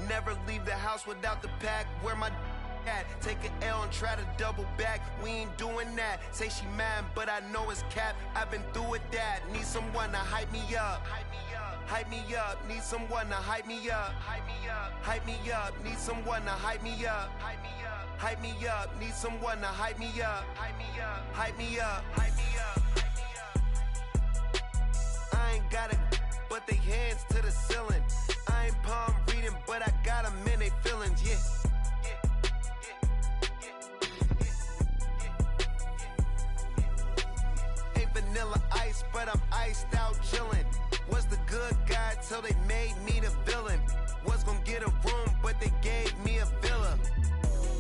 Never leave the house without the pack. Where my at? Take an L and try to double back. We ain't doing that. Say she mad, but I know it's cap. I've been through with that. Need someone to hype me up. Hype me up. Need someone to hype me up. Hype me up. Need someone to hype me up. Hype me up. Need someone to hype me up. Hype me up. Hype me up. Hype me up. I ain't got it, but they hands to the ceiling. I ain't palm reading, but I got them in they feelings, yeah. Ain't vanilla ice, but I'm iced out chillin'. Was the good guy till they made me the villain. Was gonna get a room, but they gave me a villa.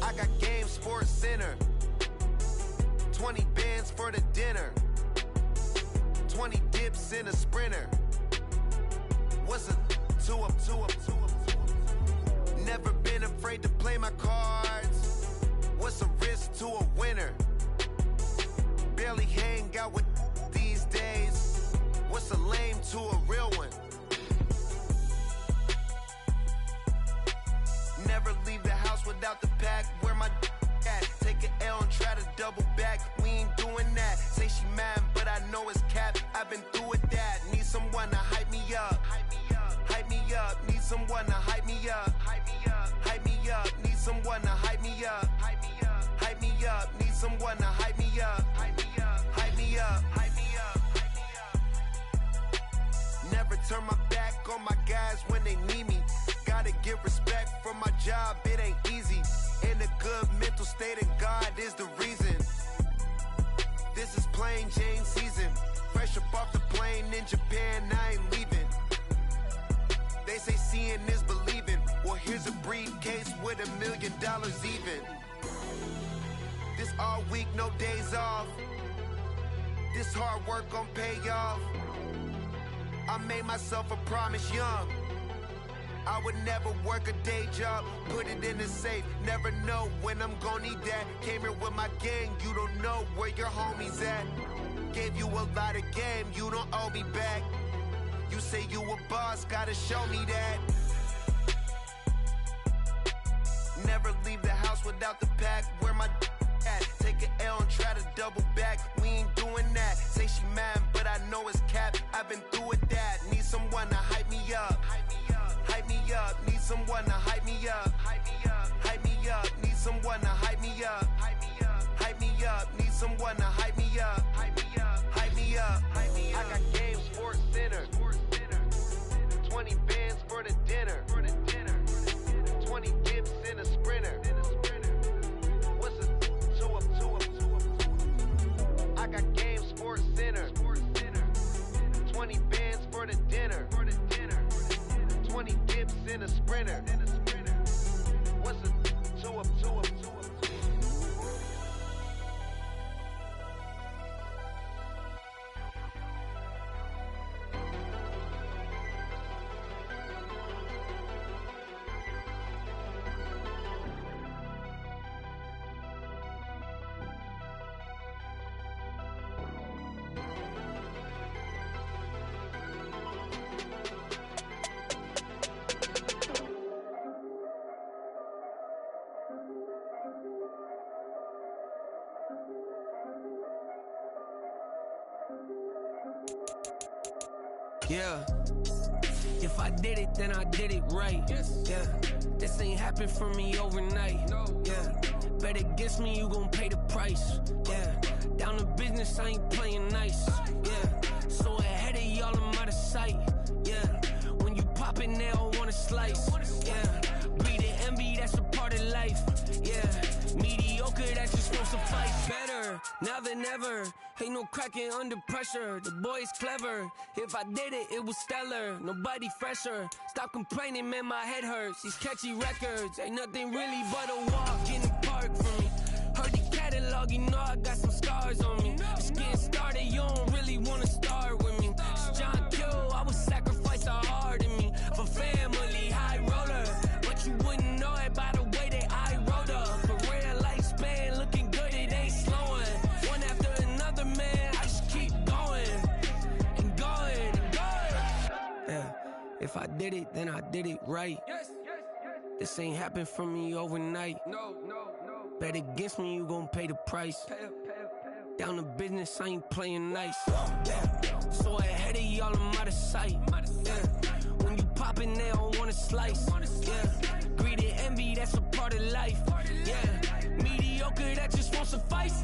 I got Game Sports Center. 20 bands for the dinner. 20 dips in a sprinter. What's a two up? Never been afraid to play my cards. What's a risk to a winner? Barely hang out with these days. What's a lame to a real one? Never leave the house without the pack. Where my at? Take an L and try to double back. We ain't doing that. Say she mad, but I know it's cap. I've been through with that. Need someone to hype me up. Hype me up. Need someone to hype me up. Hype me up. Need someone to hype me up. Hype me up. Need someone to hype me up. Hype me up. Hype me up. Never turn my back on my guys when they need me. Gotta give respect for my job, it ain't easy. In a good mental state and God is the reason. This is plain Jane season. Fresh up off the plane in Japan, I ain't leaving. They say seeing is believing. Well, here's a briefcase with $1 million even. This all week, no days off. This hard work gon' pay off. I made myself a promise young. I would never work a day job, put it in the safe. Never know when I'm gon' need that. Came here with my gang, you don't know where your homies at. Gave you a lot of game, you don't owe me back. You say you a boss, gotta show me that. Never leave the house without the pack. Where my at? Take an L and try to double back. We ain't doing that. Say she mad, but I know it's cap. I've been through with that. Need someone to hype me up. Hype me up. Need someone to hype me up. Hype me up. Need someone to hype me up. Hype me up. Need someone to hype me up. Hype me up. I got Game Sports Center. 20 bands for the dinner. 20 dips in a sprinter. What's a two up? I got Game Sports Center. 20 bands for the dinner. 20 dips in a sprinter. What's a two up? Yeah. If I did it, then I did it right. Yeah. This ain't happened for me overnight. Yeah. Bet against me, you gon' pay the price. Yeah. Down to business, I ain't playing nice. Yeah. So ahead of y'all, I'm out of sight. Yeah. When you pop it, they don't wanna slice. Yeah. Breathe and envy, that's a part of life. Yeah. Mediocre, that just won't suffice. Better now than ever. Ain't no cracking under pressure. The boy's clever. If I did it, it was stellar. Nobody fresher. Stop complaining, man, my head hurts. These catchy records ain't nothing really but a walk in the park for me. Heard the catalog, you know I got some scars on me. Just getting started, you don't really wanna start with me. It's John Q, I would sacrifice a heart in me for family, high roller. But you wouldn't know it by the way that I wrote up. For real lifespan, looking good, it ain't slowing. One after another, man, I just keep going and going and going. Yeah, if I did it, then I did it right. This ain't happened for me overnight. No. Bet against me, you gon' pay the price. Down to business, I ain't playing nice. So ahead of y'all, I'm out of sight. When you poppin', they don't wanna slice. Greed and envy, that's a part of life. Mediocre, that just won't suffice.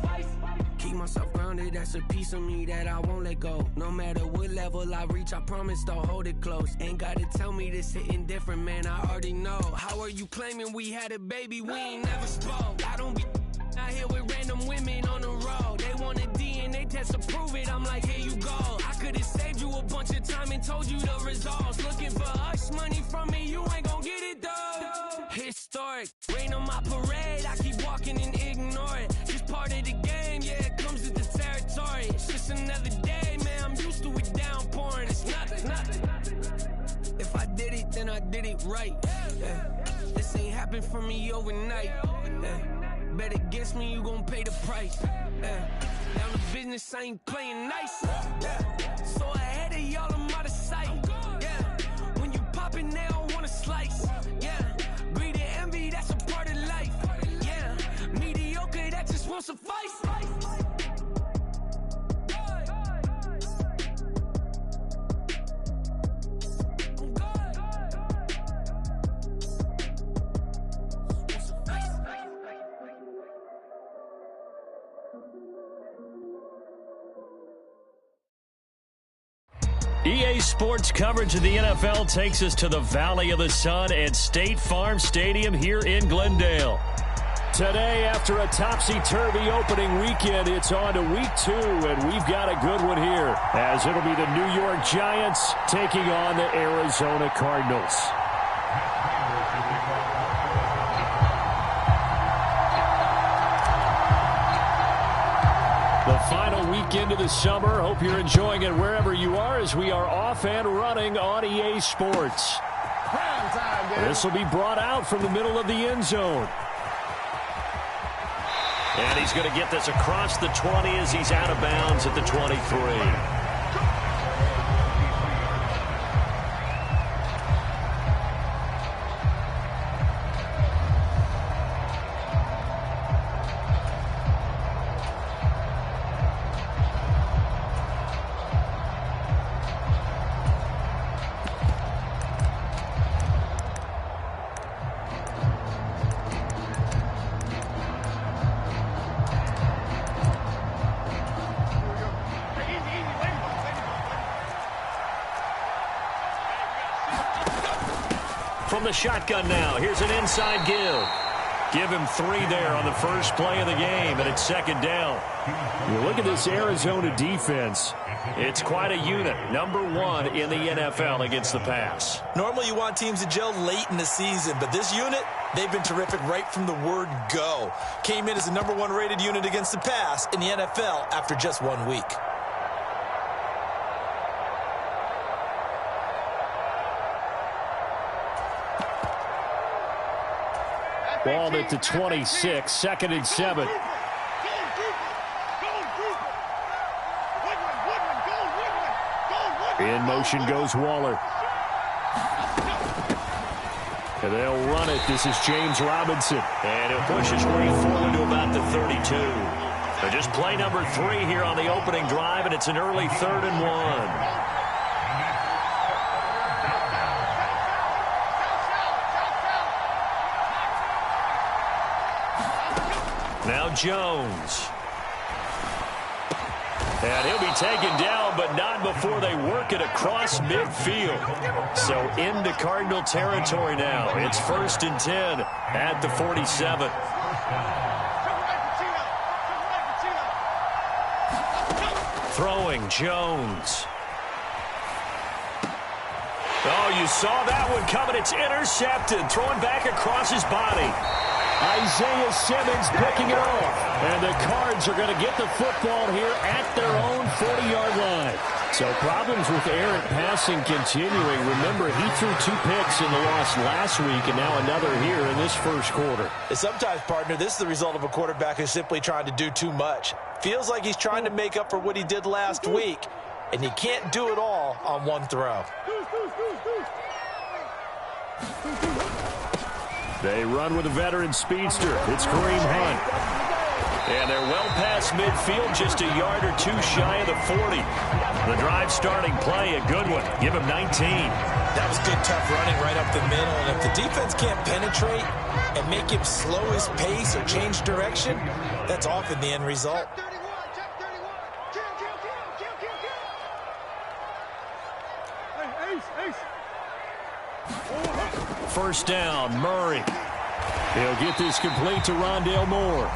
Keep myself grounded, that's a piece of me that I won't let go. No matter what level I reach, I promise to hold it close. Ain't gotta tell me this hitting different, man, I already know. How are you claiming we had a baby, we ain't never spoke? I don't be out here with random women on the road. They want a DNA test to prove it, I'm like, here you go. I could've saved you a bunch of time and told you the results. Looking for hush money from me, you ain't gon' get it though. Historic, rain on my parade, I keep walking and ignore it. Just part of the game, yeah, it comes with the territory. It's just another day, man, I'm used to it downpouring. It's nothing. If I did it, then I did it right. This ain't happened for me overnight. Bet against me, you gon' pay the price. Down to business, I ain't playing nice. So ahead of y'all, I'm out of sight. When you poppin', they don't wanna slice. Greed and envy, that's a part of life. Mediocre, that just won't suffice. EA Sports coverage of the NFL takes us to the Valley of the Sun at State Farm Stadium here in Glendale. Today, after a topsy-turvy opening weekend, it's on to week 2, and we've got a good one here, as it'll be the New York Giants taking on the Arizona Cardinals. The final weekend of the summer. Hope you're enjoying it wherever you are as we are off and running on EA Sports. This will be brought out from the middle of the end zone. And he's going to get this across the 20 as he's out of bounds at the 23. From the shotgun now, here's an inside give. Give him 3 there on the first play of the game, and it's second down. You look at this Arizona defense. It's quite a unit. Number 1 in the NFL against the pass. Normally you want teams to gel late in the season, but this unit, they've been terrific right from the word go. Came in as the number 1 rated unit against the pass in the NFL after just 1 week. Ball at the 26, 2nd and 7. In motion goes Waller. And they'll run it. This is James Robinson. And he'll push his way forward to about the 32. So just play number 3 here on the opening drive, and it's an early 3rd and 1. Now Jones. And he'll be taken down, but not before they work it across midfield. So into Cardinal territory now. It's 1st and 10 at the 47. Throwing Jones. Oh, you saw that one coming. It's intercepted. Thrown back across his body. Isaiah Simmons picking it off. And the Cards are going to get the football here at their own 40-yard line. So problems with errant passing continuing. Remember, he threw 2 picks in the loss last week and now another here in this first quarter. And sometimes, partner, this is the result of a quarterback who's simply trying to do too much. Feels like he's trying to make up for what he did last week, and he can't do it all on one throw. They run with a veteran speedster. It's Kareem Hunt. And they're well past midfield, just a yard or two shy of the 40. The drive starting play, a good one. Give him 19. That was good, tough running right up the middle. And if the defense can't penetrate and make him slow his pace or change direction, that's often the end result. First down, Murray. He'll get this complete to Rondale Moore.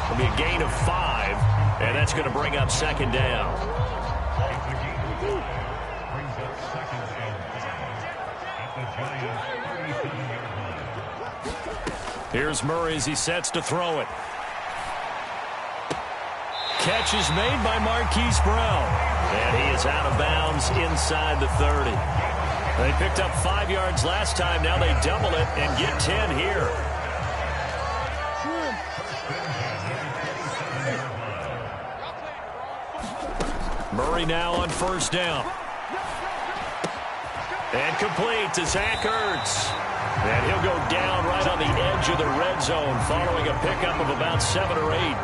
It'll be a gain of 5, and that's going to bring up second down. Here's Murray as he sets to throw it. Catch is made by Marquise Brown, and he is out of bounds inside the 30. They picked up 5 yards last time. Now they double it and get 10 here. Murray now on first down. And complete to Zach Ertz. And he'll go down right on the edge of the red zone following a pickup of about 7 or 8.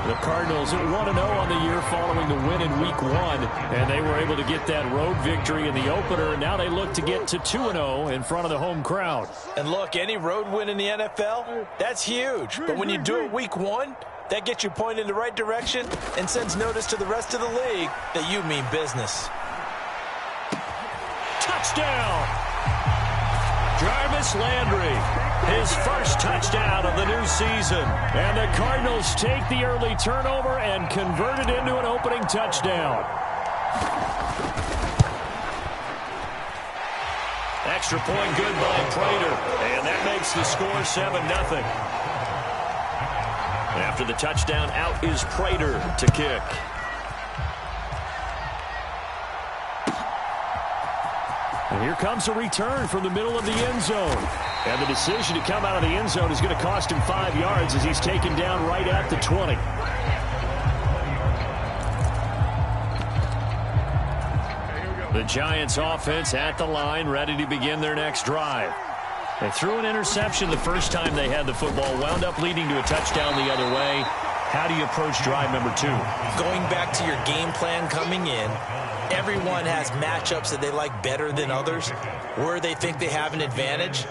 The Cardinals 1-0 on the year following the win in Week 1, and they were able to get that road victory in the opener. Now they look to get to 2-0 in front of the home crowd. And look, any road win in the NFL, that's huge. But when you do it Week 1, that gets you pointed in the right direction and sends notice to the rest of the league that you mean business. Touchdown! Jarvis Landry, his first touchdown of the new season. And the Cardinals take the early turnover and convert it into an opening touchdown. Extra point good by Prater, and that makes the score 7-0. After the touchdown, out is Prater to kick. And here comes a return from the middle of the end zone. And the decision to come out of the end zone is going to cost him 5 yards as he's taken down right at the 20. The Giants offense at the line, ready to begin their next drive. They threw an interception the first time they had the football, wound up leading to a touchdown the other way. How do you approach drive number 2? Going back to your game plan coming in, everyone has matchups that they like better than others, where they think they have an advantage.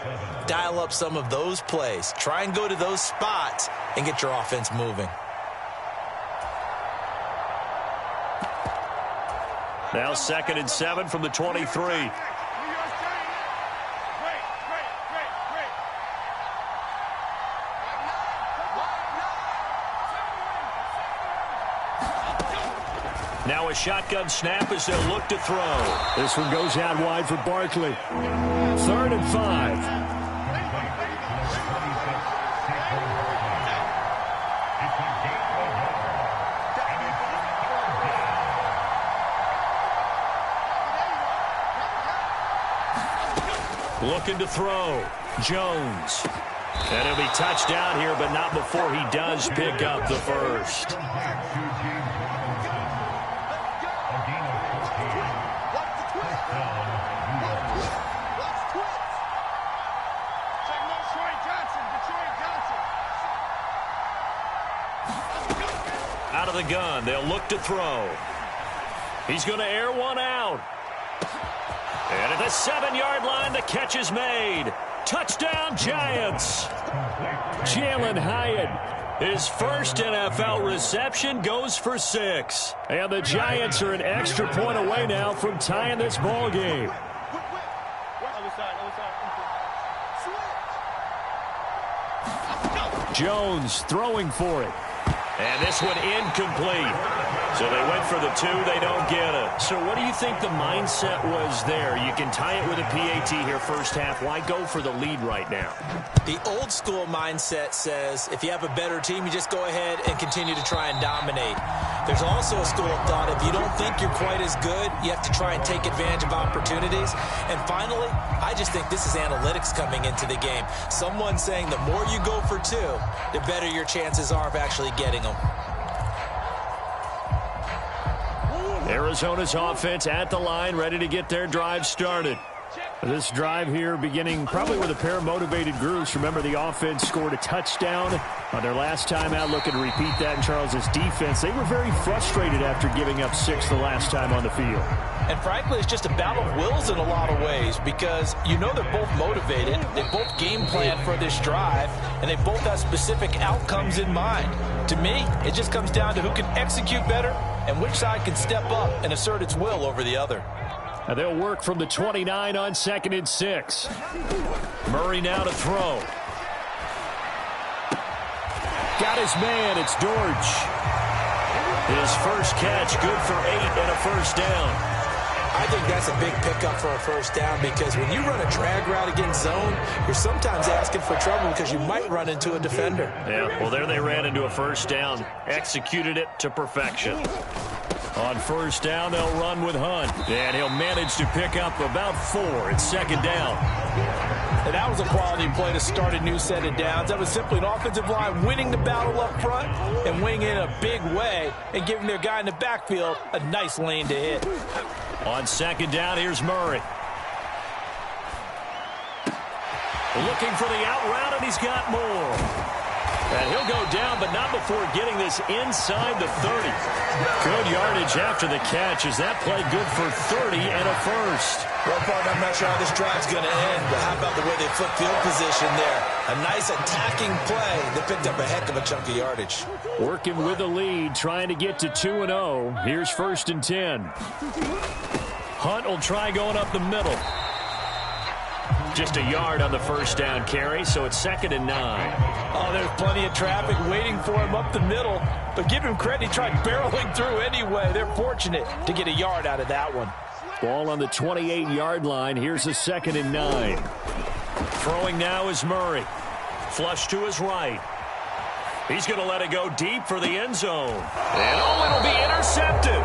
Dial up some of those plays. Try and go to those spots and get your offense moving. Now 2nd and 7 from the 23. Now a shotgun snap as they'll look to throw. This one goes out wide for Barkley. 3rd and 5. Looking to throw. Jones. And he'll be touched down here, but not before he does pick up the first. Out of the gun, they'll look to throw. He's going to air one out. And at the 7-yard line, the catch is made. Touchdown, Giants. Jalen Hyatt, his first NFL reception, goes for 6. And the Giants are an extra point away now from tying this ball game. Jones throwing for it. And this one incomplete. So they went for the 2. They don't get it. So what do you think the mindset was there? You can tie it with a PAT here first half. Why go for the lead right now? The old school mindset says if you have a better team, you just go ahead and continue to try and dominate. There's also a school of thought, if you don't think you're quite as good, you have to try and take advantage of opportunities. And finally, I just think this is analytics coming into the game. Someone saying the more you go for 2, the better your chances are of actually getting them. Arizona's offense at the line, ready to get their drive started. This drive here beginning probably with a pair of motivated groups. Remember, the offense scored a touchdown on their last time out. Looking to repeat that in Charles's defense. They were very frustrated after giving up 6 the last time on the field. And frankly, it's just a battle of wills in a lot of ways because you know they're both motivated. They both game plan for this drive, and they both have specific outcomes in mind. To me, it just comes down to who can execute better and which side can step up and assert its will over the other. And they'll work from the 29 on 2nd and 6. Murray now to throw. Got his man. It's Dortch. His first catch, good for 8 and a first down. I think that's a big pickup for a first down because when you run a drag route against zone, you're sometimes asking for trouble because you might run into a defender. Yeah, well, there they ran into a first down. Executed it to perfection. On first down, they'll run with Hunt. And he'll manage to pick up about 4. It's 2nd down. And that was a quality play to start a new set of downs. That was simply an offensive line winning the battle up front and winning in a big way and giving their guy in the backfield a nice lane to hit. On 2nd down, here's Murray. Looking for the out route, and he's got more. And he'll go down, but not before getting this inside the 30. Good yardage after the catch. Is that play good for 30 and a first? Well, partner, I'm not sure how this drive's going to end, but how about the way they flip field position there? A nice attacking play that picked up a heck of a chunk of yardage. Working with the lead, trying to get to 2-0. Here's 1st and 10. Hunt will try going up the middle. Just a yard on the first down carry, so it's 2nd and 9. Oh, there's plenty of traffic waiting for him up the middle. But give him credit, he tried barreling through anyway. They're fortunate to get a yard out of that one. Ball on the 28-yard line. Here's a 2nd and 9. Throwing now is Murray. Flush to his right. He's going to let it go deep for the end zone. And it'll be intercepted.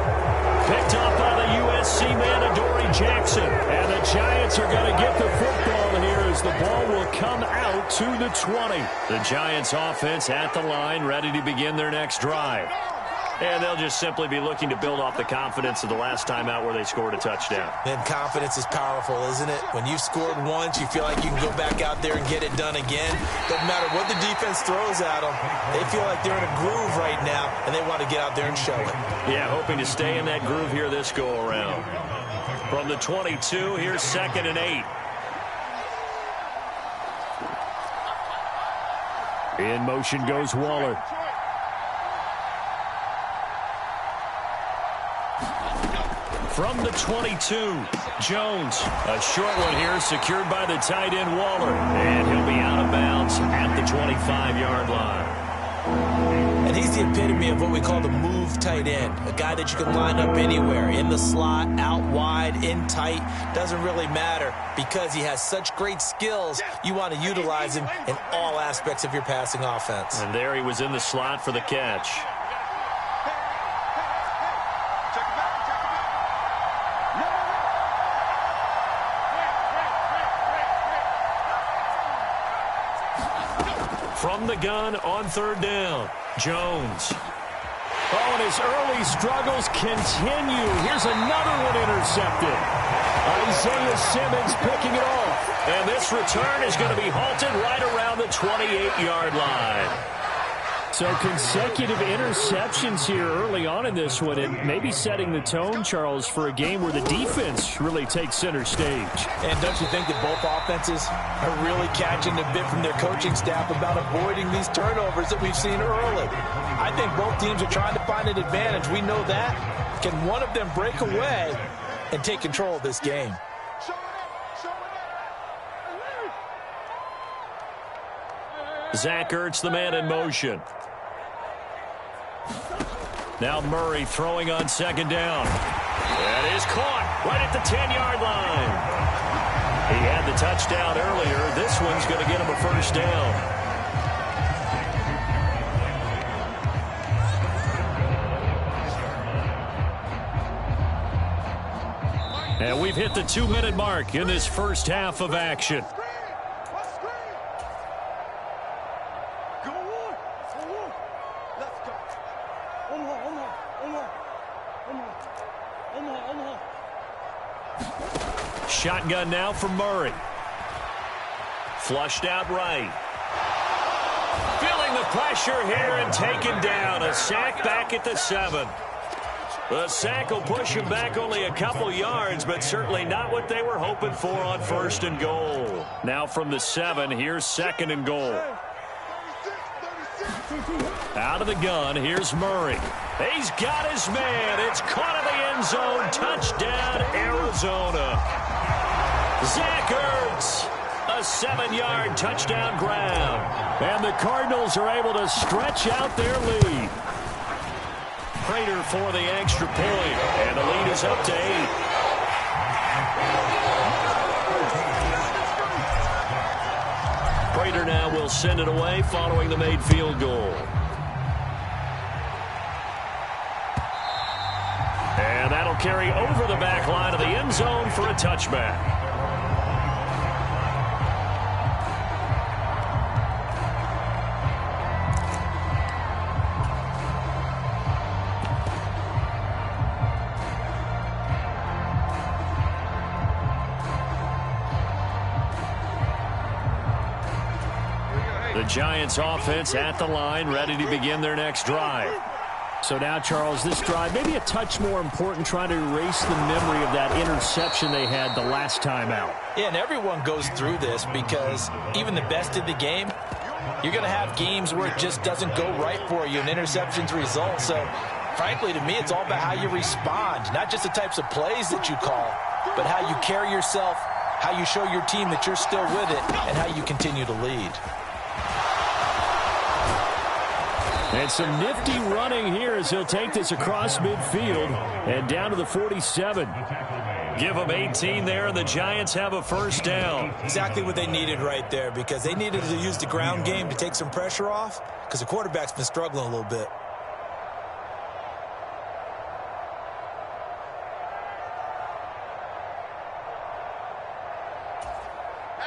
Picked up by the USC man, Adoree Jackson. And the Giants are going to get the football here as the ball will come out to the 20. The Giants offense at the line, ready to begin their next drive. And they'll just simply be looking to build off the confidence of the last time out where they scored a touchdown. And confidence is powerful, isn't it? When you've scored once, you feel like you can go back out there and get it done again. Doesn't matter what the defense throws at them. They feel like they're in a groove right now, and they want to get out there and show it. Yeah, hoping to stay in that groove here this go-around. From the 22, here's 2nd and 8. In motion goes Waller. From the 22, Jones. A short one here secured by the tight end Waller. And he'll be out of bounds at the 25-yard line. And he's the epitome of what we call the move tight end. A guy that you can line up anywhere. In the slot, out wide, in tight. Doesn't really matter because he has such great skills. You want to utilize him in all aspects of your passing offense. And there he was in the slot for the catch. From the gun on 3rd down, Jones. Oh, and his early struggles continue. Here's another one intercepted. Isaiah Simmons picking it off. And this return is going to be halted right around the 28-yard line. So consecutive interceptions here early on in this one, and maybe setting the tone, Charles, for a game where the defense really takes center stage. And don't you think that both offenses are really catching a bit from their coaching staff about avoiding these turnovers that we've seen early? I think both teams are trying to find an advantage. We know that. Can one of them break away and take control of this game? Zach Ertz, the man in motion. Now Murray throwing on 2nd down. That is caught right at the 10-yard line. He had the touchdown earlier. This one's going to get him a first down. And we've hit the 2-minute mark in this first half of action. Shotgun now for Murray. Flushed out right. Feeling the pressure here and taken down. A sack back at the 7. The sack will push him back only a couple yards, but certainly not what they were hoping for on 1st and goal. Now from the 7, here's 2nd and goal. Out of the gun, here's Murray. He's got his man. It's caught in the end zone. Touchdown, Arizona. Zach Ertz, a 7-yard touchdown grab. And the Cardinals are able to stretch out their lead. Prater for the extra point, and the lead is up to 8. Prater now will send it away following the made field goal. And that'll carry over the back line of the end zone for a touchback. The Giants offense at the line, ready to begin their next drive. So now, Charles, this drive maybe a touch more important, trying to erase the memory of that interception they had the last time out. Yeah, and everyone goes through this because even the best in the game, you're going to have games where it just doesn't go right for you and interceptions result. So, frankly, to me, it's all about how you respond, not just the types of plays that you call, but how you carry yourself, how you show your team that you're still with it, and how you continue to lead. And some nifty running here as he'll take this across midfield and down to the 47. Give them 18 there, and the Giants have a first down. Exactly what they needed right there, because they needed to use the ground game to take some pressure off, because the quarterback's been struggling a little bit.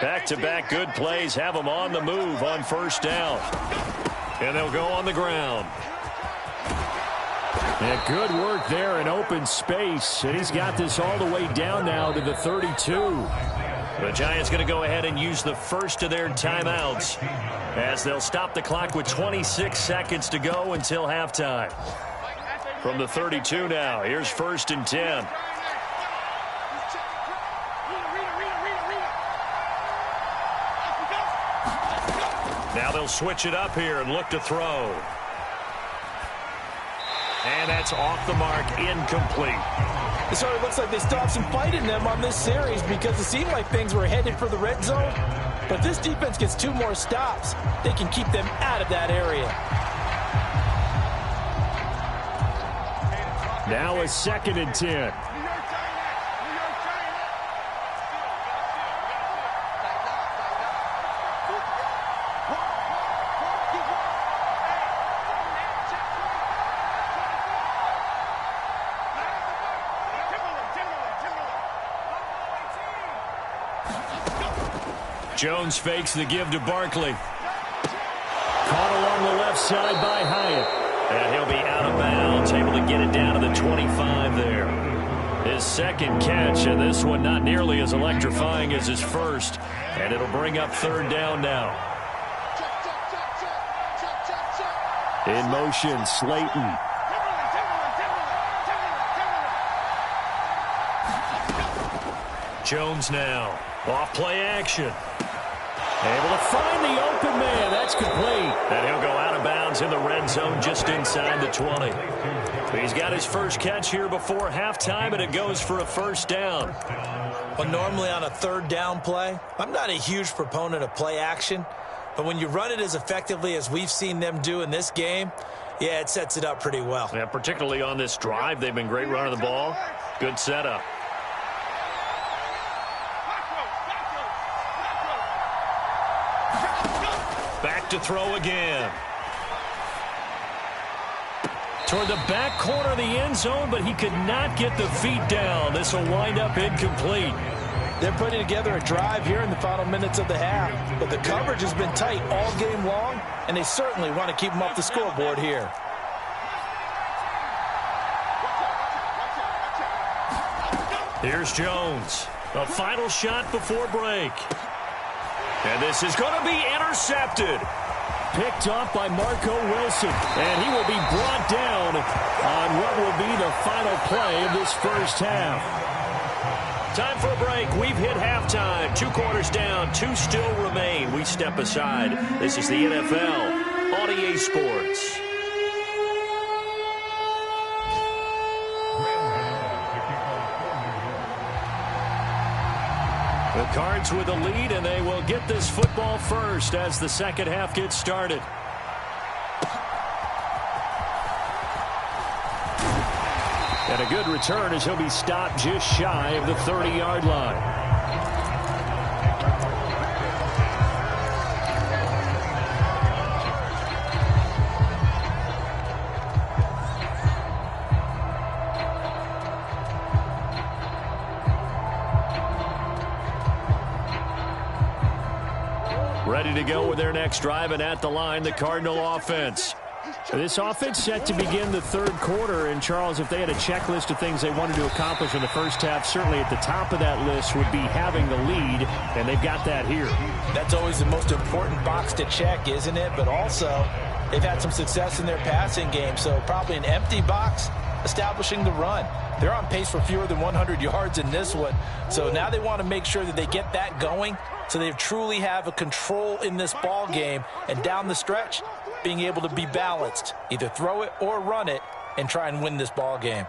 Back-to-back good plays have them on the move on first down. And they'll go on the ground. And good work there in open space. And he's got this all the way down now to the 32. The Giants going to go ahead and use the first of their timeouts as they'll stop the clock with 26 seconds to go until halftime. From the 32 now, here's 1st and 10. Now they'll switch it up here and look to throw. And that's off the mark, incomplete. It sort of looks like they still have some fight in them on this series because it seemed like things were headed for the red zone. But if this defense gets 2 more stops, they can keep them out of that area. Now a 2nd and 10. Jones fakes the give to Barkley. Caught along the left side by Hyatt. And he'll be out of bounds, able to get it down to the 25 there. His 2nd catch, and this one not nearly as electrifying as his first. And it'll bring up 3rd down now. In motion, Slayton. Jones now. Off play action. Able to find the open man. That's complete. And he'll go out of bounds in the red zone just inside the 20. He's got his first catch here before halftime, and it goes for a first down. Well, normally on a 3rd down play, I'm not a huge proponent of play action. But when you run it as effectively as we've seen them do in this game, yeah, it sets it up pretty well. Yeah, particularly on this drive, they've been great running the ball. Good setup. Back to throw again. Toward the back corner of the end zone, but he could not get the feet down. This will wind up incomplete. They're putting together a drive here in the final minutes of the half, but the coverage has been tight all game long, and they certainly want to keep them off the scoreboard here. Here's Jones. A final shot before break. And this is going to be intercepted. Picked off by Marco Wilson. And he will be brought down on what will be the final play of this first half. Time for a break. We've hit halftime. 2 quarters down. 2 still remain. We step aside. This is the NFL on EA Sports. The Cards with the lead, and they will get this football first as the second half gets started. And a good return as he'll be stopped just shy of the 30-yard line. Ready to go with their next drive, and at the line, the Cardinal offense. This offense set to begin the third quarter, and Charles, if they had a checklist of things they wanted to accomplish in the first half, certainly at the top of that list would be having the lead, and they've got that here. That's always the most important box to check, isn't it? But also, they've had some success in their passing game, so probably an empty box establishing the run. They're on pace for fewer than 100 yards in this one, so now they want to make sure that they get that going so they truly have a control in this ball game, and down the stretch, being able to be balanced, either throw it or run it, and try and win this ball game.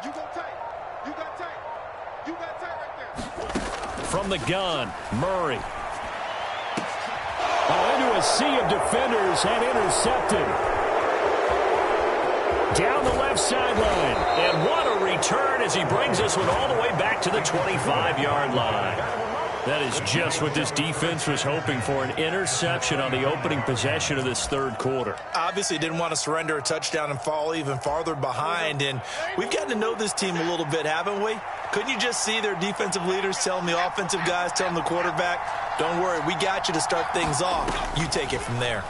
You got tight. You got tight. You got tight right there. From the gun, Murray. Into a sea of defenders and intercepted. Down the left sideline. And what a return as he brings this one all the way back to the 25-yard line. That is just what this defense was hoping for, an interception on the opening possession of this third quarter. Obviously didn't want to surrender a touchdown and fall even farther behind, and we've gotten to know this team a little bit, haven't we? Couldn't you just see their defensive leaders telling the offensive guys, telling the quarterback, don't worry, we got you to start things off. You take it from there.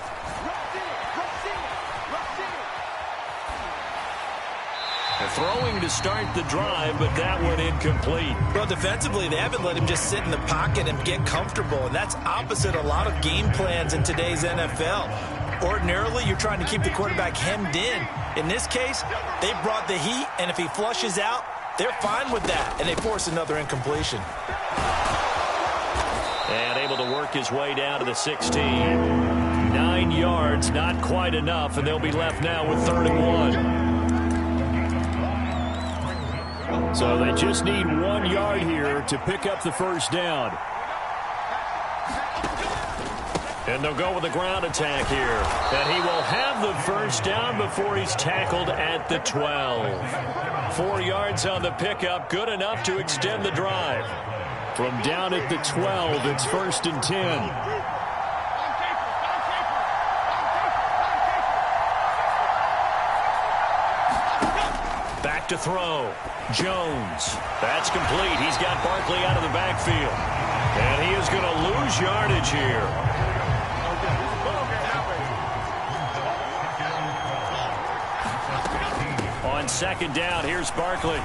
Throwing to start the drive, but that one incomplete. Well, defensively, they haven't let him just sit in the pocket and get comfortable, and that's opposite a lot of game plans in today's NFL. Ordinarily, you're trying to keep the quarterback hemmed in. In this case, they brought the heat, and if he flushes out, they're fine with that, and they force another incompletion. And able to work his way down to the 16. 9 yards, not quite enough, and they'll be left now with 3rd and 1. So they just need 1 yard here to pick up the first down. And they'll go with a ground attack here. And he will have the first down before he's tackled at the 12. 4 yards on the pickup, good enough to extend the drive. From down at the 12, it's 1st and 10. Back to throw. Jones. That's complete. He's got Barkley out of the backfield. And he is going to lose yardage here. On 2nd down, here's Barkley.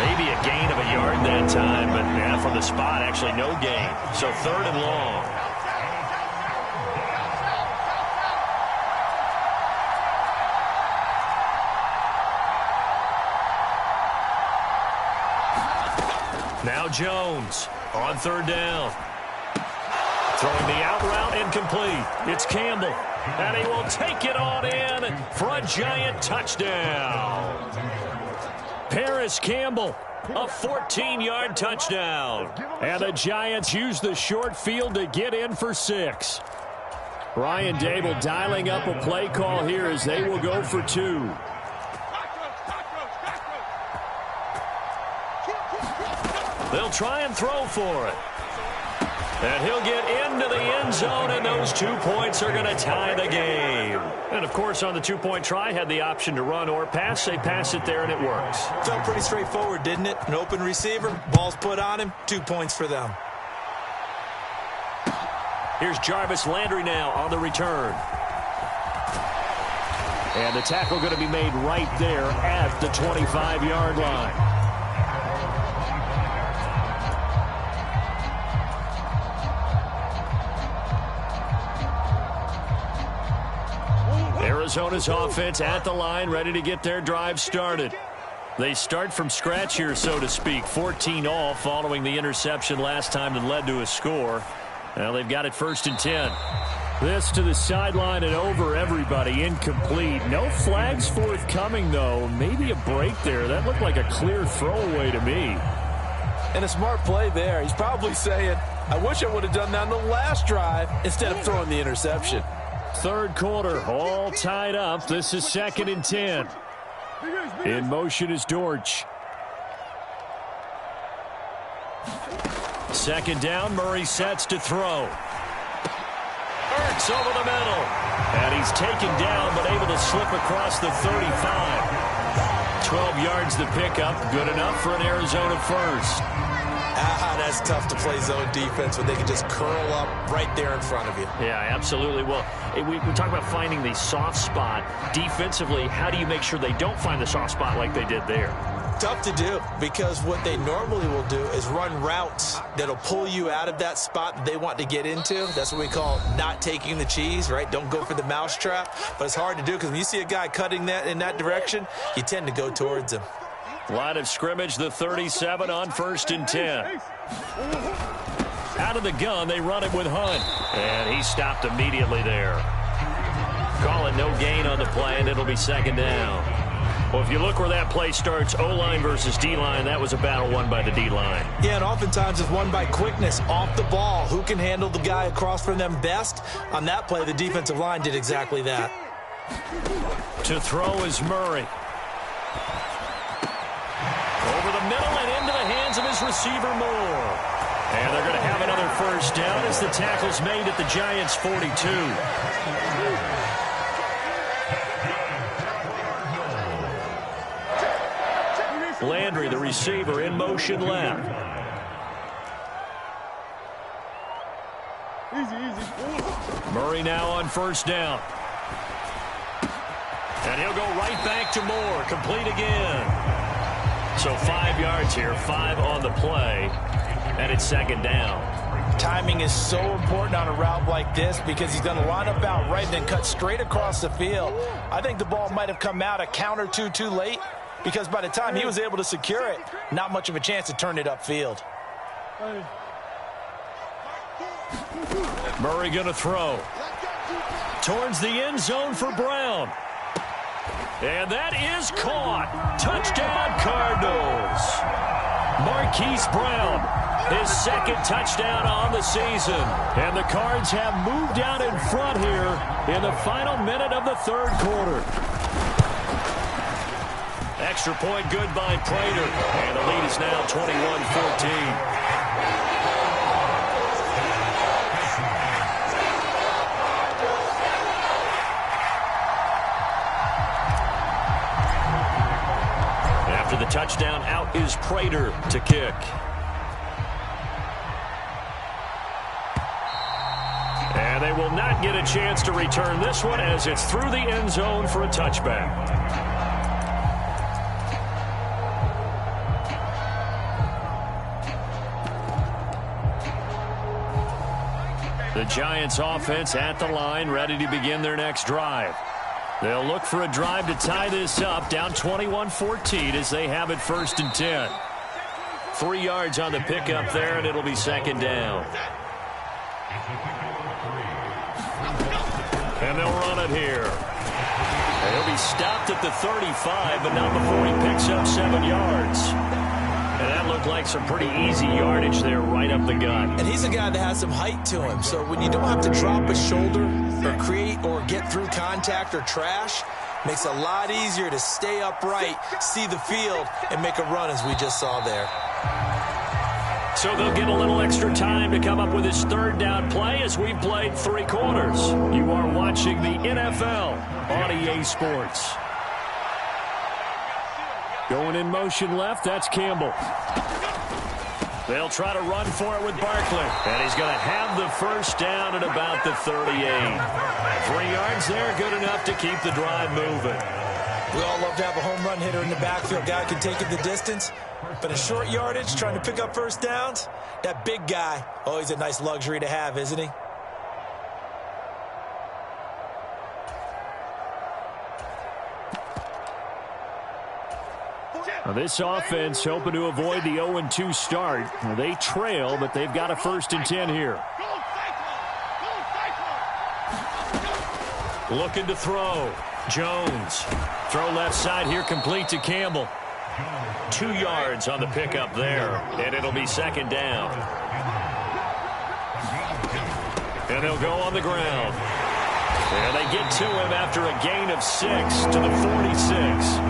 Maybe a gain of a yard that time, but from the spot, actually no gain. So 3rd and long. Now Jones on 3rd down. Throwing the out route incomplete. It's Campbell. And he will take it on in for a giant touchdown. Paris Campbell, a 14-yard touchdown. And the Giants use the short field to get in for 6. Brian Dable dialing up a play call here as they will go for 2. They'll try and throw for it. And he'll get into the end zone, and those 2 points are going to tie the game. And, of course, on the 2-point try, had the option to run or pass. They pass it there, and it works. Felt pretty straightforward, didn't it? An open receiver, ball's put on him, 2 points for them. Here's Jarvis Landry now on the return. And the tackle going to be made right there at the 25-yard line. Arizona's offense at the line, ready to get their drive started. They start from scratch here, so to speak. 14-all following the interception last time that led to a score. Now they've got it 1st and 10. This to the sideline and over everybody. Incomplete. No flags forthcoming, though. Maybe a break there. That looked like a clear throwaway to me. And a smart play there. He's probably saying, I wish I would have done that on the last drive instead of throwing the interception. Third quarter, all tied up. This is 2nd and 10. In motion is Dortch. 2nd down, Murray sets to throw. Ertz over the middle. And he's taken down, but able to slip across the 35. 12 yards the pickup. Good enough for an Arizona first. That's tough to play zone defense when they can just curl up right there in front of you. Yeah, absolutely. Well, we talk about finding the soft spot. Defensively, how do you make sure they don't find the soft spot like they did there? Tough to do, because what they normally will do is run routes that'll pull you out of that spot that they want to get into. That's what we call not taking the cheese, right? Don't go for the mousetrap. But it's hard to do because when you see a guy cutting that in that direction, you tend to go towards him. Line of scrimmage, the 37 on 1st and 10. Out of the gun, they run it with Hunt. And he stopped immediately there. Call it no gain on the play, and it'll be 2nd down. Well, if you look where that play starts, O-line versus D-line, that was a battle won by the D-line. Yeah, and oftentimes it's won by quickness off the ball. Who can handle the guy across from them best? On that play, the defensive line did exactly that. To throw is Murray. Over the middle and into the hands of his receiver, Moore. And they're going to have another 1st down as the tackle's made at the Giants' 42. Landry, the receiver, in motion left. Murray now on 1st down. And he'll go right back to Moore. Complete again. So 5 yards here, 5 on the play, and it's 2nd down. Timing is so important on a route like this because he's going to line up out right and then cut straight across the field. I think the ball might have come out a count or two too late because by the time he was able to secure it, not much of a chance to turn it upfield. Murray going to throw. Towards the end zone for Brown. And that is caught. Touchdown, Cardinals. Marquise Brown, his 2nd touchdown on the season. And the Cards have moved out in front here in the final minute of the 3rd quarter. Extra point good by Prater. And the lead is now 21-14. After the touchdown, out is Prater to kick. And they will not get a chance to return this one as it's through the end zone for a touchback. The Giants offense at the line, ready to begin their next drive. They'll look for a drive to tie this up, down 21-14 as they have it 1st and 10. 3 yards on the pickup there, and it'll be 2nd down. And they'll run it here. And he'll be stopped at the 35, but not before he picks up 7 yards. And that looked like some pretty easy yardage there right up the gut. And he's a guy that has some height to him. So when you don't have to drop a shoulder or create or get through contact or trash, makes it a lot easier to stay upright, see the field, and make a run as we just saw there. So they'll get a little extra time to come up with his 3rd down play as we've played 3 quarters. You are watching the NFL on EA Sports. Going in motion left, that's Campbell. They'll try to run for it with Barkley. And he's going to have the first down at about the 38. 3 yards there, good enough to keep the drive moving. We all love to have a home run hitter in the backfield. Guy can take it the distance. But a short yardage, trying to pick up first downs, that big guy, oh, he's a nice luxury to have, isn't he? Now this offense hoping to avoid the 0-2 start. They trail, but they've got a 1st and 10 here. Looking to throw. Jones. Throw left side here, complete to Campbell. 2 yards on the pickup there, and it'll be 2nd down. And they'll go on the ground. And they get to him after a gain of 6 to the 46.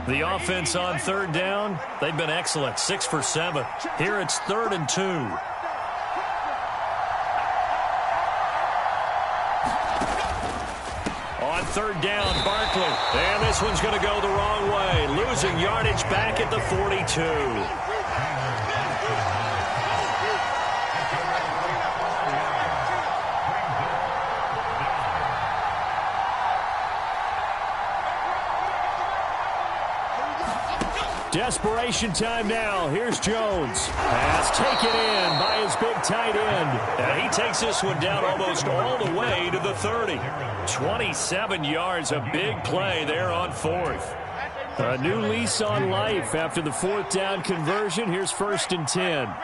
The offense on 3rd down, they've been excellent, 6 for 7. Here it's 3rd and 2. On 3rd down, Barkley. And this one's going to go the wrong way. Losing yardage back at the 42. Desperation time now. Here's Jones. Pass taken in by his big tight end. And he takes this one down almost all the way to the 30. 27 yards, a big play there on 4th. A new lease on life after the 4th down conversion. Here's 1st and 10.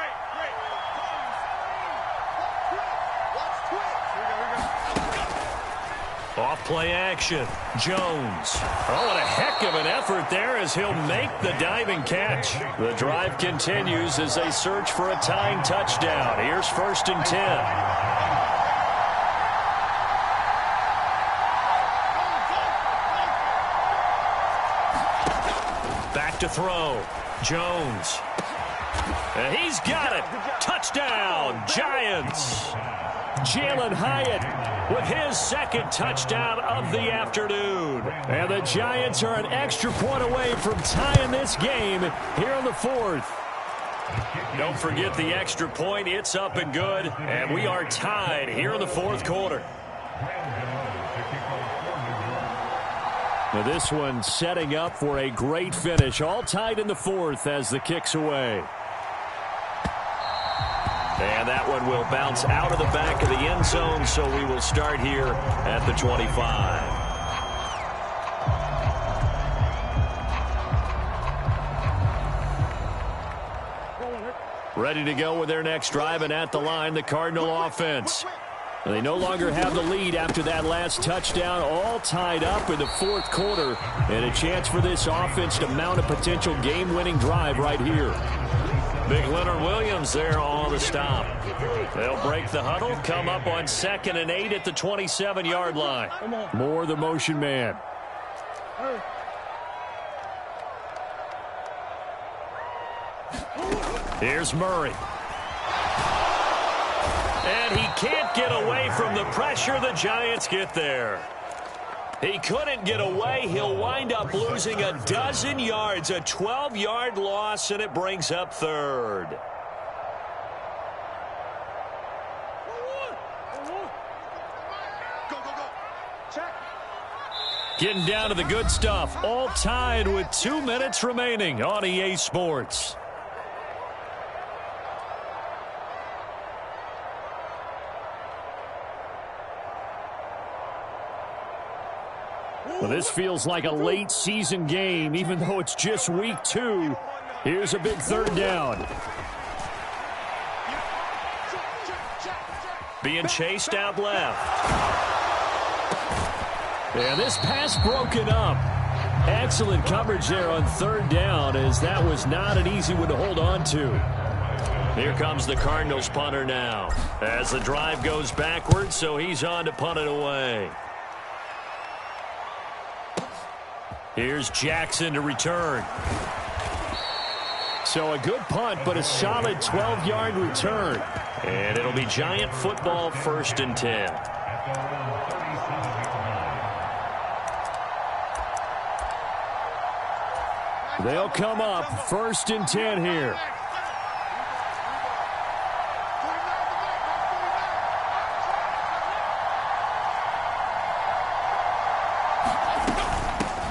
Off play action. Jones. Oh, and a heck of an effort there as he'll make the diving catch. The drive continues as they search for a tying touchdown. Here's 1st and 10. Back to throw. Jones. And he's got it. Touchdown, Giants. Jalen Hyatt with his 2nd touchdown of the afternoon. And the Giants are an extra point away from tying this game here in the 4th. Don't forget the extra point. It's up and good. And we are tied here in the 4th quarter. Now this one setting up for a great finish. All tied in the 4th as the kick's away. And that one will bounce out of the back of the end zone, so we will start here at the 25. Ready to go with their next drive, and at the line, the Cardinal offense. They no longer have the lead after that last touchdown, all tied up in the 4th quarter, and a chance for this offense to mount a potential game-winning drive right here. Big Leonard Williams there on the stop. They'll break the huddle, come up on 2nd and 8 at the 27-yard line. Moore the motion man. Here's Murray. And he can't get away from the pressure. The Giants get there. He couldn't get away. He'll wind up losing a dozen yards, a 12-yard loss, and it brings up 3rd. Getting down to the good stuff. All tied with 2 minutes remaining on EA Sports. Well, this feels like a late season game, even though it's just week 2. Here's a big 3rd down. Being chased out left. And this pass broken up. Excellent coverage there on 3rd down, as that was not an easy one to hold on to. Here comes the Cardinals punter now, as the drive goes backwards, so he's on to punt it away. Here's Jackson to return. So a good punt, but a solid 12-yard return. And it'll be Giant football, 1st and 10. They'll come up 1st and 10 here.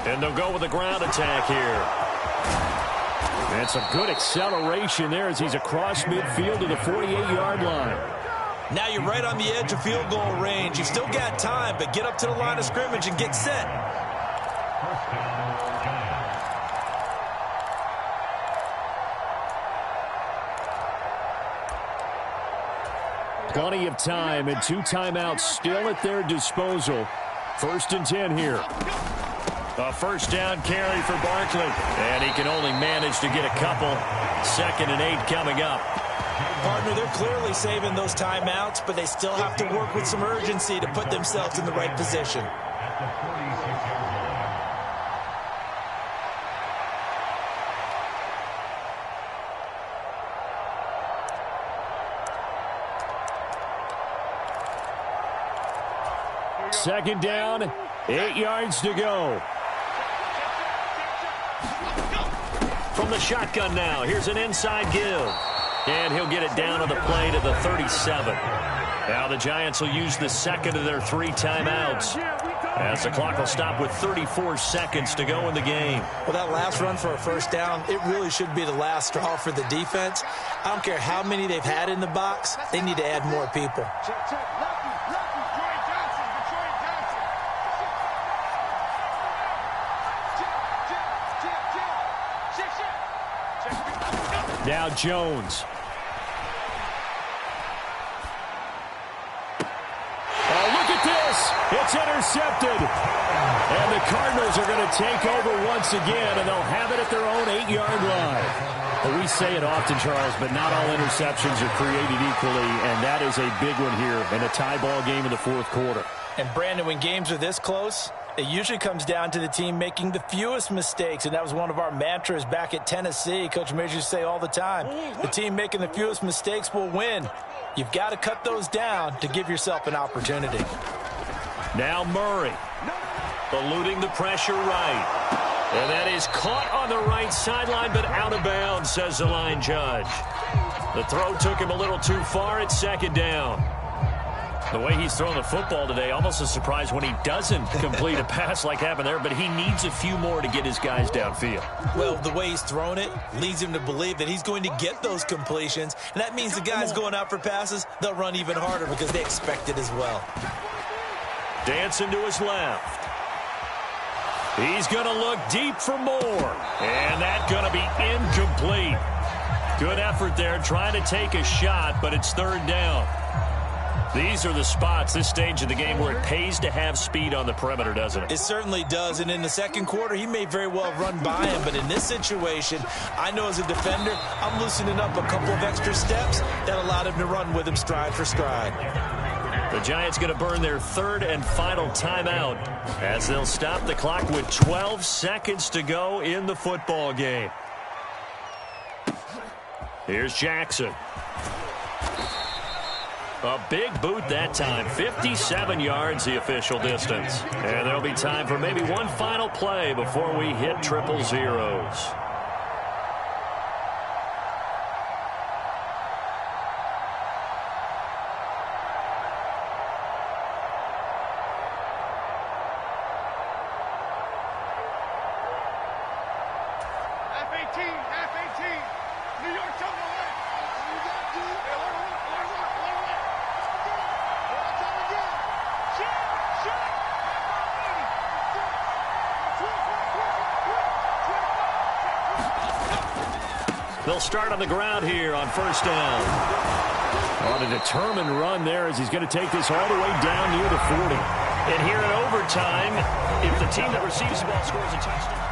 And they'll go with the ground attack here. And some good acceleration there as he's across midfield to the 48-yard line. Now you're right on the edge of field goal range. You've still got time, but get up to the line of scrimmage and get set. Plenty of time and 2 timeouts still at their disposal. 1st and 10 here. A 1st down carry for Barkley. And he can only manage to get a couple. 2nd and 8 coming up. Partner, they're clearly saving those timeouts, but they still have to work with some urgency to put themselves in the right position. Second down, 8 yards to go. From the shotgun now, here's an inside give. And he'll get it down on the play to the 37. Now the Giants will use the 2nd of their 3 timeouts, as the clock will stop with 34 seconds to go in the game. Well, that last run for a 1st down, it really should be the last straw for the defense. I don't care how many they've had in the box. They need to add more people. Now Jones. Oh, look at this. It's intercepted. And the Cardinals are going to take over once again, and they'll have it at their own 8-yard line. Well, we say it often, Charles, but not all interceptions are created equally, and that is a big one here in a tie ball game in the 4th quarter. And, Brandon, when games are this close, it usually comes down to the team making the fewest mistakes, and that was one of our mantras back at Tennessee. Coach Majors used to say all the time, the team making the fewest mistakes will win. You've got to cut those down to give yourself an opportunity. Now Murray, eluding the pressure right. And that is caught on the right sideline, but out of bounds, says the line judge. The throw took him a little too far. It's 2nd down. The way he's thrown the football today, almost a surprise when he doesn't complete a pass like happened there, but he needs a few more to get his guys downfield. Well, the way he's thrown it leads him to believe that he's going to get those completions, and that means the guys going out for passes, they'll run even harder because they expect it as well. Dancing to his left. He's going to look deep for more, and that's going to be incomplete. Good effort there, trying to take a shot, but it's 3rd down. These are the spots, this stage of the game, where it pays to have speed on the perimeter, doesn't it? It certainly does, and in the 2nd quarter, he may very well run by him, but in this situation, I know as a defender, I'm loosening up a couple of extra steps that allowed him to run with him stride for stride. The Giants going to burn their 3rd and final timeout as they'll stop the clock with 12 seconds to go in the football game. Here's Jackson. A big boot that time. 57 yards the official distance. And there'll be time for maybe one final play before we hit triple zeros. F-18, New York, tell me what. You got to do They'll start on the ground here on 1st down. On a determined run there as he's going to take this all the way down near the 40. And here in overtime, if the team that receives the ball scores a touchdown.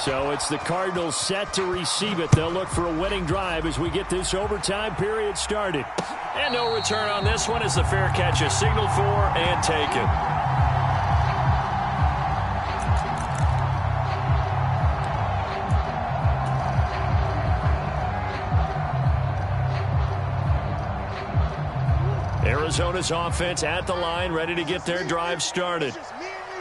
So it's the Cardinals set to receive it. They'll look for a winning drive as we get this overtime period started. And no return on this one as the fair catch is signaled for and taken. Arizona's offense at the line, ready to get their drive started.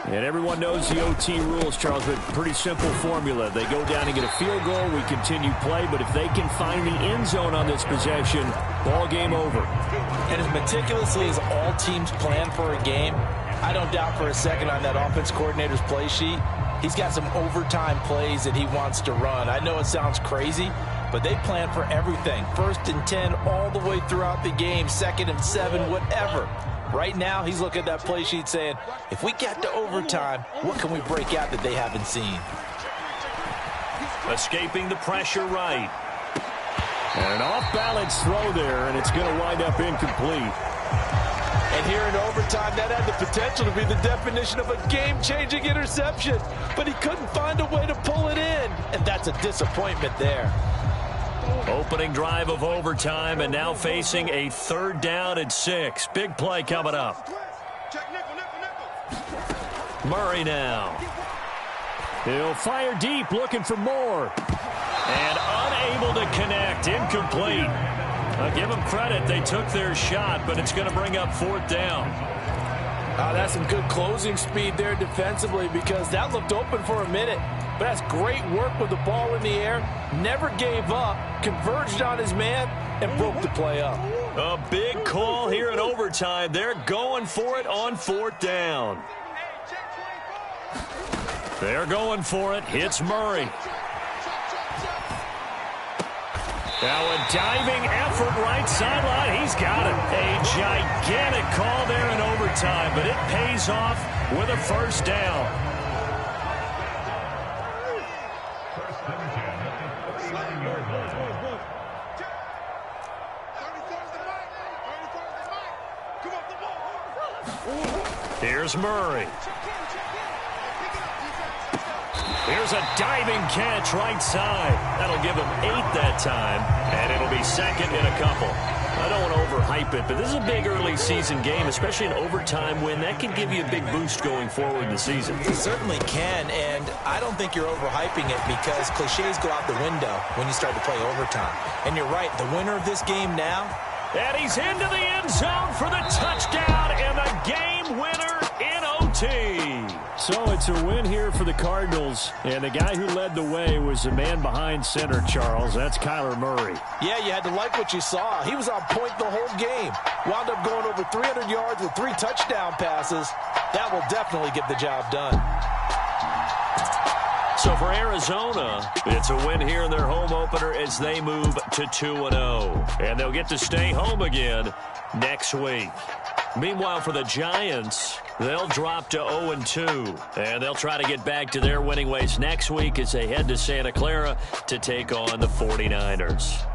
And everyone knows the OT rules, Charles, but pretty simple formula. They go down and get a field goal, we continue play, but if they can find the end zone on this possession, ball game over. And as meticulously as all teams plan for a game, I don't doubt for a second on that offense coordinator's play sheet, he's got some overtime plays that he wants to run. I know it sounds crazy, but they plan for everything. 1st and 10 all the way throughout the game, 2nd and 7, whatever. Right now, he's looking at that play sheet saying, if we get to overtime, what can we break out that they haven't seen? Escaping the pressure right. And an off-balance throw there, and it's going to wind up incomplete. And here in overtime, that had the potential to be the definition of a game-changing interception. But he couldn't find a way to pull it in, and that's a disappointment there. Opening drive of overtime, and now facing a 3rd down and 6. Big play coming up. Murray now. He'll fire deep, looking for more. And unable to connect, incomplete. I'll give them credit, they took their shot, but it's going to bring up 4th down. That's some good closing speed there defensively, because that looked open for a minute. But that's great work with the ball in the air. Never gave up, converged on his man, and broke the play up. A big call here in overtime. They're going for it on 4th down. They're going for it. Hits Murray. Now a diving effort right sideline. He's got it. A gigantic call there in overtime, but it pays off with a 1st down. Here's Murray. Here's a diving catch right side. That'll give him 8 that time, and it'll be 2nd in a couple. I don't want to overhype it, but this is a big early season game, especially an overtime win. That can give you a big boost going forward in the season. It certainly can, and I don't think you're overhyping it because cliches go out the window when you start to play overtime. And you're right, the winner of this game now. And he's into the end zone for the touchdown and the game winner in OT. So it's a win here for the Cardinals, and the guy who led the way was the man behind center, Charles. That's Kyler Murray. Yeah, you had to like what you saw. He was on point the whole game. Wound up going over 300 yards with 3 touchdown passes. That will definitely get the job done. So for Arizona, it's a win here in their home opener as they move to 2-0. And they'll get to stay home again next week. Meanwhile, for the Giants, they'll drop to 0-2. And they'll try to get back to their winning ways next week as they head to Santa Clara to take on the 49ers.